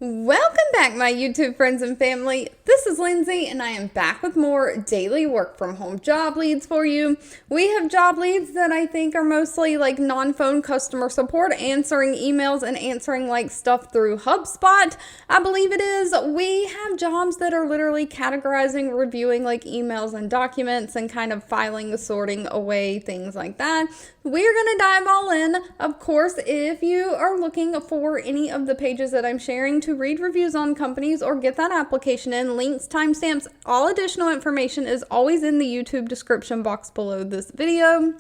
Welcome back, my YouTube friends and family. This is Lindsay, and I am back with more daily work from home job leads for you. We have job leads that I think are mostly like non-phone customer support, answering emails and answering like stuff through HubSpot, I believe it is. We have jobs that are literally categorizing, reviewing like emails and documents and kind of filing, sorting away, things like that. We're going to dive all in. Of course, if you are looking for any of the pages that I'm sharing to read reviews on companies or get that application in, links, timestamps, all additional information is always in the YouTube description box below this video.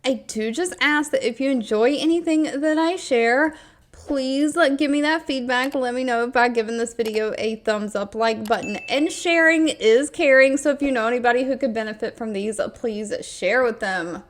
I do just ask that if you enjoy anything that I share, please give me that feedback. Let me know by giving this video a thumbs up, like button, and sharing is caring. So if you know anybody who could benefit from these, please share with them.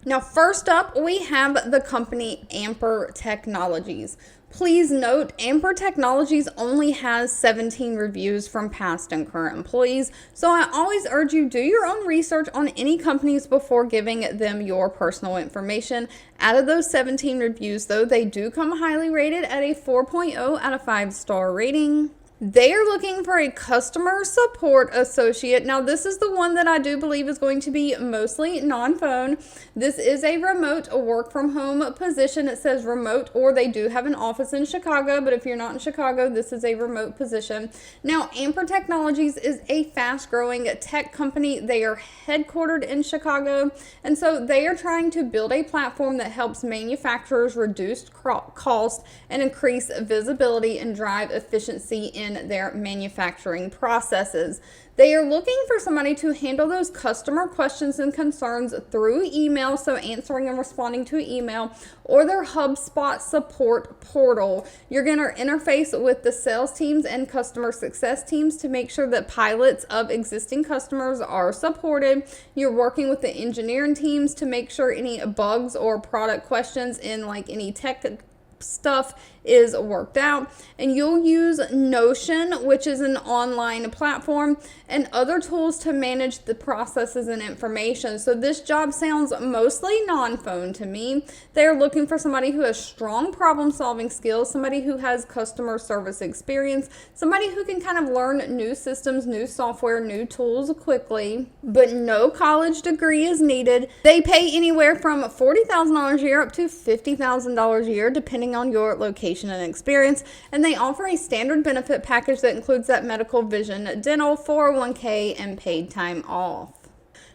Now, first up, we have the company Amper Technologies. Please note, Amper Technologies only has 17 reviews from past and current employees, so I always urge you do your own research on any companies before giving them your personal information. Out of those 17 reviews, though, they do come highly rated at a 4.0 out of 5-star rating. They are looking for a customer support associate. Now, this is the one that I do believe is going to be mostly non-phone. This is a remote work from home position. It says remote, or they do have an office in Chicago, but if you're not in Chicago, this is a remote position. Now, Amper Technologies is a fast-growing tech company. They are headquartered in Chicago, and so they are trying to build a platform that helps manufacturers reduce cost and increase visibility and drive efficiency in their manufacturing processes. They are looking for somebody to handle those customer questions and concerns through email, so answering and responding to email, or their HubSpot support portal. You're going to interface with the sales teams and customer success teams to make sure that pilots of existing customers are supported. You're working with the engineering teams to make sure any bugs or product questions in like any tech stuff is worked out, and you'll use Notion, which is an online platform, and other tools to manage the processes and information. So this job sounds mostly non-phone to me. They're looking for somebody who has strong problem-solving skills, somebody who has customer service experience, somebody who can kind of learn new systems, new software, new tools quickly, but no college degree is needed. They pay anywhere from $40,000 a year up to $50,000 a year, depending on your location and experience, and they offer a standard benefit package that includes that medical, vision, dental, 401k, and paid time off.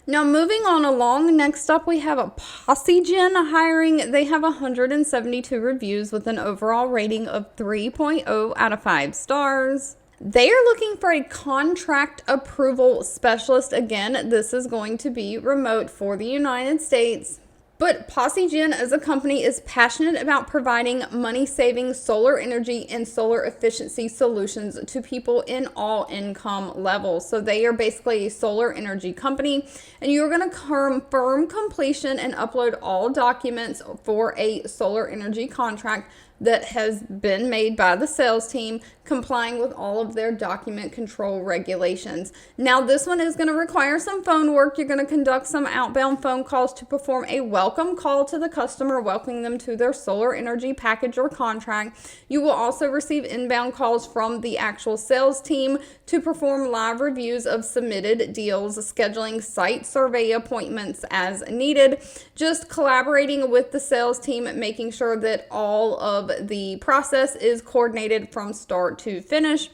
Now, moving on along, next up we have a PosiGen hiring. They have 172 reviews with an overall rating of 3.0 out of 5 stars. They are looking for a contract approval specialist. Again, this is going to be remote for the United States. But PosiGen as a company is passionate about providing money-saving solar energy and solar efficiency solutions to people in all income levels. So they are basically a solar energy company, and you're going to confirm completion and upload all documents for a solar energy contract that has been made by the sales team, complying with all of their document control regulations. Now, this one is going to require some phone work. You're going to conduct some outbound phone calls to perform a welcome call to the customer, welcoming them to their solar energy package or contract. You will also receive inbound calls from the actual sales team to perform live reviews of submitted deals, scheduling site survey appointments as needed, just collaborating with the sales team, making sure that all of the process is coordinated from start to finish.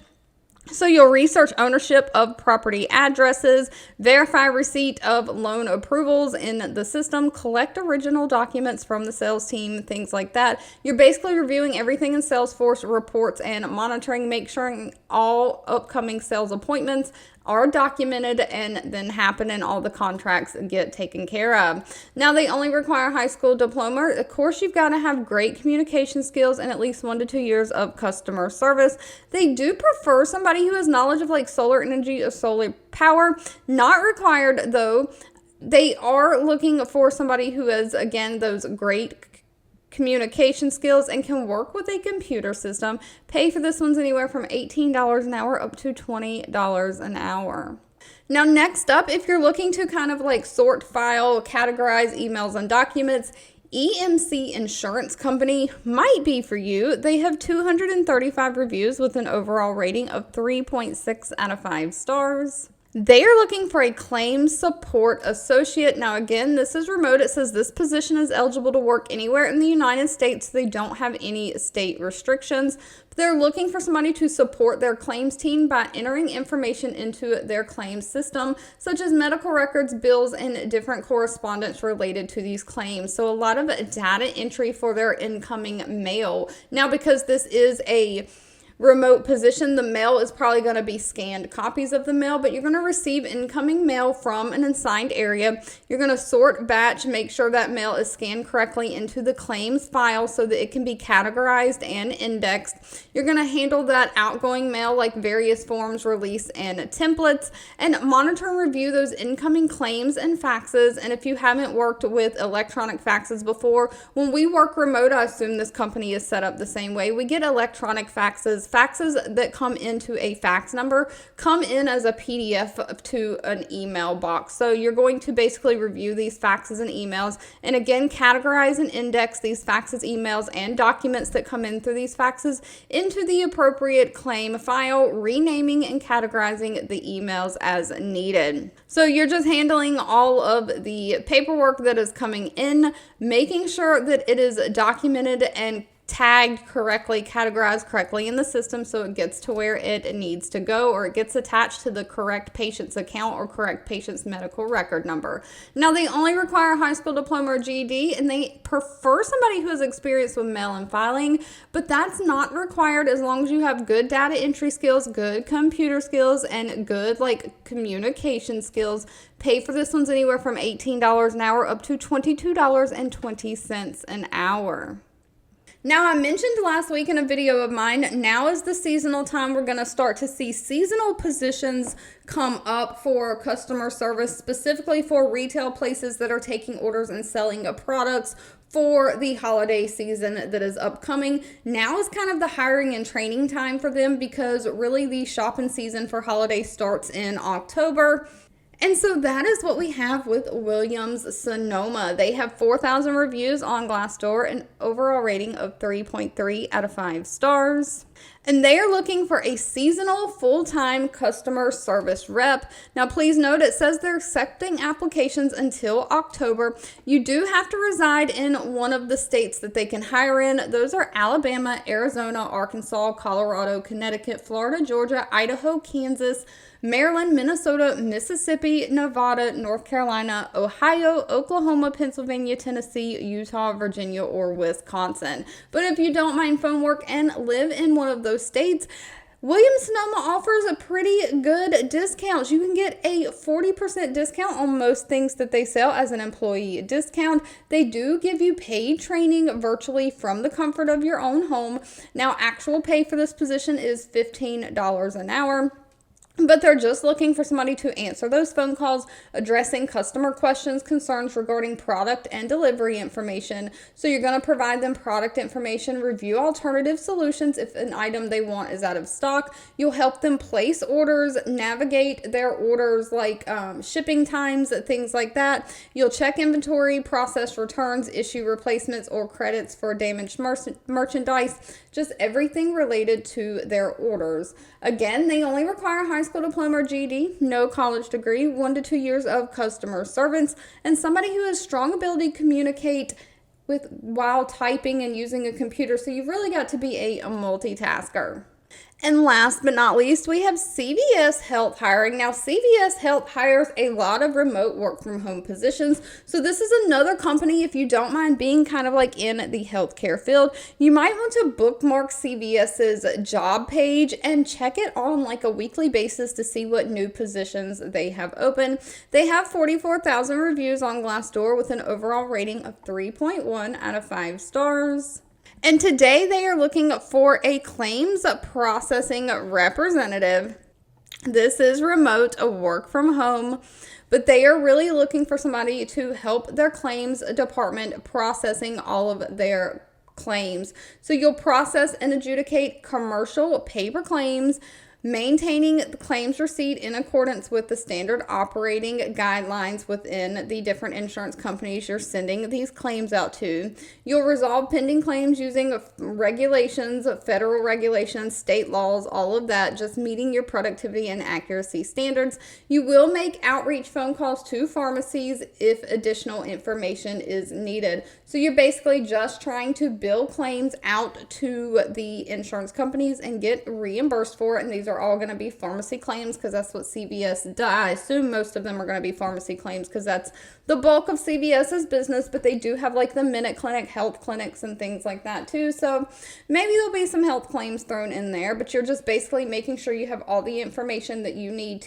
So you'll research ownership of property addresses, verify receipt of loan approvals in the system, collect original documents from the sales team, things like that. You're basically reviewing everything in Salesforce reports and monitoring, make sure all upcoming sales appointments are documented and then happen and all the contracts get taken care of. Now, they only require high school diploma. Of course, you've got to have great communication skills and at least 1 to 2 years of customer service. They do prefer somebody who has knowledge of like solar energy or solar power. Not required though. They are looking for somebody who has, again, those great communication skills and can work with a computer system. Pay for this one's anywhere from $18 an hour up to $20 an hour. Now, next up, if you're looking to kind of like sort, file, categorize emails and documents, EMC Insurance Company might be for you. They have 235 reviews with an overall rating of 3.6 out of 5 stars. They are looking for a claims support associate. Now, again, this is remote. It says this position is eligible to work anywhere in the United States. They don't have any state restrictions. They're looking for somebody to support their claims team by entering information into their claims system, such as medical records, bills, and different correspondence related to these claims. So a lot of data entry for their incoming mail. Now, because this is a remote position, the mail is probably going to be scanned copies of the mail, but you're going to receive incoming mail from an assigned area. You're going to sort, batch, make sure that mail is scanned correctly into the claims file so that it can be categorized and indexed. You're going to handle that outgoing mail like various forms, release, and templates, and monitor and review those incoming claims and faxes. And if you haven't worked with electronic faxes before, when we work remote, I assume this company is set up the same way. We get electronic faxes. Faxes that come into a fax number come in as a PDF to an email box. So you're going to basically review these faxes and emails, and again, categorize and index these faxes, emails, and documents that come in through these faxes into the appropriate claim file, renaming and categorizing the emails as needed. So you're just handling all of the paperwork that is coming in, making sure that it is documented and tagged correctly, categorized correctly in the system so it gets to where it needs to go, or it gets attached to the correct patient's account or correct patient's medical record number. Now, they only require a high school diploma or GED, and they prefer somebody who has experience with mail and filing, but that's not required as long as you have good data entry skills, good computer skills, and good communication skills. Pay for this one's anywhere from $18 an hour up to $22.20 an hour. Now, I mentioned last week in a video of mine, now is the seasonal time. We're going to start to see seasonal positions come up for customer service, specifically for retail places that are taking orders and selling products for the holiday season that is upcoming. Now is kind of the hiring and training time for them, because really the shopping season for holiday starts in October. And so that is what we have with Williams Sonoma. They have 4,000 reviews on Glassdoor, an overall rating of 3.3 out of 5 stars. And they are looking for a seasonal full-time customer service rep. Now, please note it says they're accepting applications until October. You do have to reside in one of the states that they can hire in. Those are Alabama, Arizona, Arkansas, Colorado, Connecticut, Florida, Georgia, Idaho, Kansas, Maryland, Minnesota, Mississippi, Nevada, North Carolina, Ohio, Oklahoma, Pennsylvania, Tennessee, Utah, Virginia, or Wisconsin. But if you don't mind phone work and live in one of those states, Williams Sonoma offers a pretty good discount. You can get a 40% discount on most things that they sell as an employee discount. They do give you paid training virtually from the comfort of your own home. Now, actual pay for this position is $15 an hour. But they're just looking for somebody to answer those phone calls, addressing customer questions, concerns regarding product and delivery information. So you're going to provide them product information, review alternative solutions if an item they want is out of stock. You'll help them place orders, navigate their orders like shipping times, things like that. You'll check inventory, process returns, issue replacements or credits for damaged merchandise, just everything related to their orders. Again, they only require high school diploma or GED, no college degree, 1 to 2 years of customer service, and somebody who has strong ability to communicate while typing and using a computer. So you've really got to be a multitasker. And last but not least, we have CVS Health hiring. Now, CVS Health hires a lot of remote work from home positions. So this is another company, if you don't mind being kind of like in the healthcare field, you might want to bookmark CVS's job page and check it on like a weekly basis to see what new positions they have open. They have 44,000 reviews on Glassdoor with an overall rating of 3.1 out of 5 stars. And today they are looking for a claims processing representative. This is remote, a work from home, but they are really looking for somebody to help their claims department processing all of their claims. So you'll process and adjudicate commercial paper claims, maintaining the claims receipt in accordance with the standard operating guidelines within the different insurance companies you're sending these claims out to. You'll resolve pending claims using regulations, federal regulations, state laws, all of that, just meeting your productivity and accuracy standards. You will make outreach phone calls to pharmacies if additional information is needed. So you're basically just trying to bill claims out to the insurance companies and get reimbursed for it. And these are all going to be pharmacy claims because that's what CVS does. I assume most of them are going to be pharmacy claims because that's the bulk of CVS's business, but they do have like the Minute Clinic, health clinics, and things like that too. So maybe there'll be some health claims thrown in there, but you're just basically making sure you have all the information that you need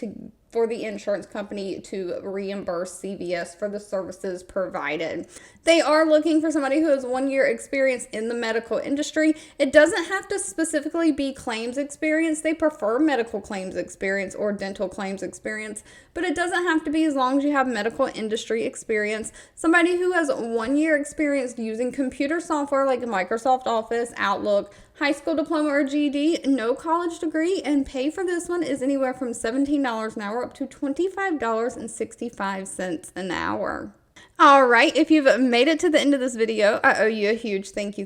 for the insurance company to reimburse CVS for the services provided. They are looking for somebody who has 1 year experience in the medical industry. It doesn't have to specifically be claims experience. They prefer medical claims experience or dental claims experience, but it doesn't have to be as long as you have medical industry experience. Somebody who has 1 year experience using computer software like Microsoft Office, Outlook, high school diploma or GED, no college degree, and pay for this one is anywhere from $17 an hour up to $25.65 an hour. All right, if you've made it to the end of this video, I owe you a huge thank you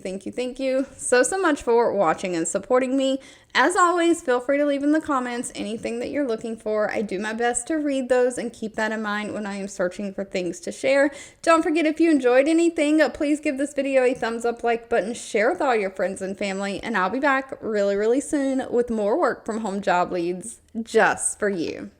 so much for watching and supporting me. As always, feel free to leave in the comments anything that you're looking for. I do my best to read those and keep that in mind when I am searching for things to share. Don't forget, if you enjoyed anything, please give this video a thumbs up, like button, share with all your friends and family, and I'll be back really soon with more work from home job leads just for you.